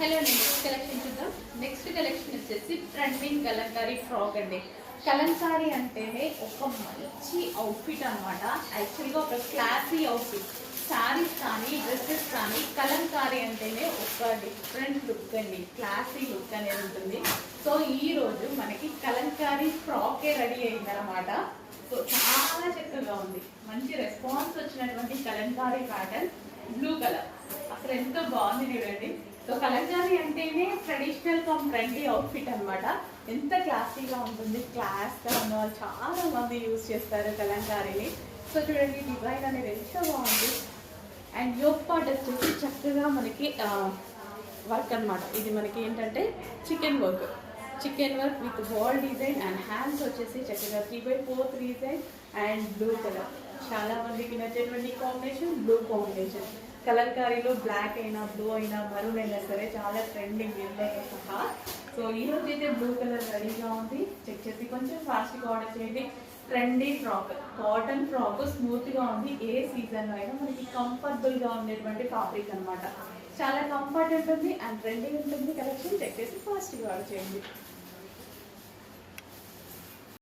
Hello అండి, next collection చూద్దాం. Next collection వచ్చేసి ట్రెండింగ్ కలంకారీ ఫ్రాక్ అండి. కలంకారీ అంటేనే ఒక మంచి అవుట్ఫిట్ అనమాట. యాక్చువల్గా ఒక క్లాసీ అవుట్ఫిట్. శారీస్ కానీ డ్రెస్సెస్ కానీ కలంకారీ అంటేనే ఒక డిఫరెంట్ లుక్ అండి, క్లాసీ లుక్ అనేది ఉంటుంది. సో ఈ రోజు మనకి కలంకారీ ఫ్రాకే రెడీ అయిందనమాట. సో చాలా చక్కగా ఉంది, మంచి రెస్పాన్స్ వచ్చినటువంటి కలంకారీ ప్యాటర్న్, బ్లూ కలర్ అసలు ఎంతో బాగుంది చూడండి. సో కలంకారీ అంటేనే ట్రెడిషనల్ కమ్ ట్రెండీ అవుట్ఫిట్ అనమాట. ఎంత క్లాసీగా ఉంటుంది, క్లాస్గా ఉన్న వాళ్ళు చాలా మంది యూజ్ చేస్తారు కలంకారీని. సో చూడండి, డిజైన్ అనేది ఎంతో బాగుంది. అండ్ యోక్ పార్ట్ వచ్చేసి చక్కగా మనకి వర్క్ అనమాట. ఇది మనకి ఏంటంటే chicken work with ball design and hands వచ్చేసి చక్కగా 3/4 డిజైన్ అండ్ బ్లూ కలర్. చాలా మందికి నచ్చేటువంటి కాంబినేషన్ బ్లూ కాంబినేషన్. కలంకారీలో బ్లాక్ అయినా బ్లూ అయినా మరూన్ అయినా సరే చాలా ట్రెండింగ్ ఎల్లో సహా. సో ఈ రోజు అయితే బ్లూ కలర్ రెడీగా ఉంది. చెక్ చేసి కొంచెం ఫాస్ట్గా ఆర్డర్ చేయండి. ట్రెండీ ఫ్రాక్, కాటన్ ఫ్రాక్, స్మూత్గా ఉంది. ఏ సీజన్లో అయినా మనకి కంఫర్టబుల్గా ఉండేటువంటి ఫ్యాబ్రిక్ అనమాట. చాలా కంఫర్ట్ ఉంటుంది అండ్ ట్రెండింగ్ ఉంటుంది. కలెక్షన్ చెక్ చేసి ఫాస్ట్గా ఆర్డర్ చేయండి.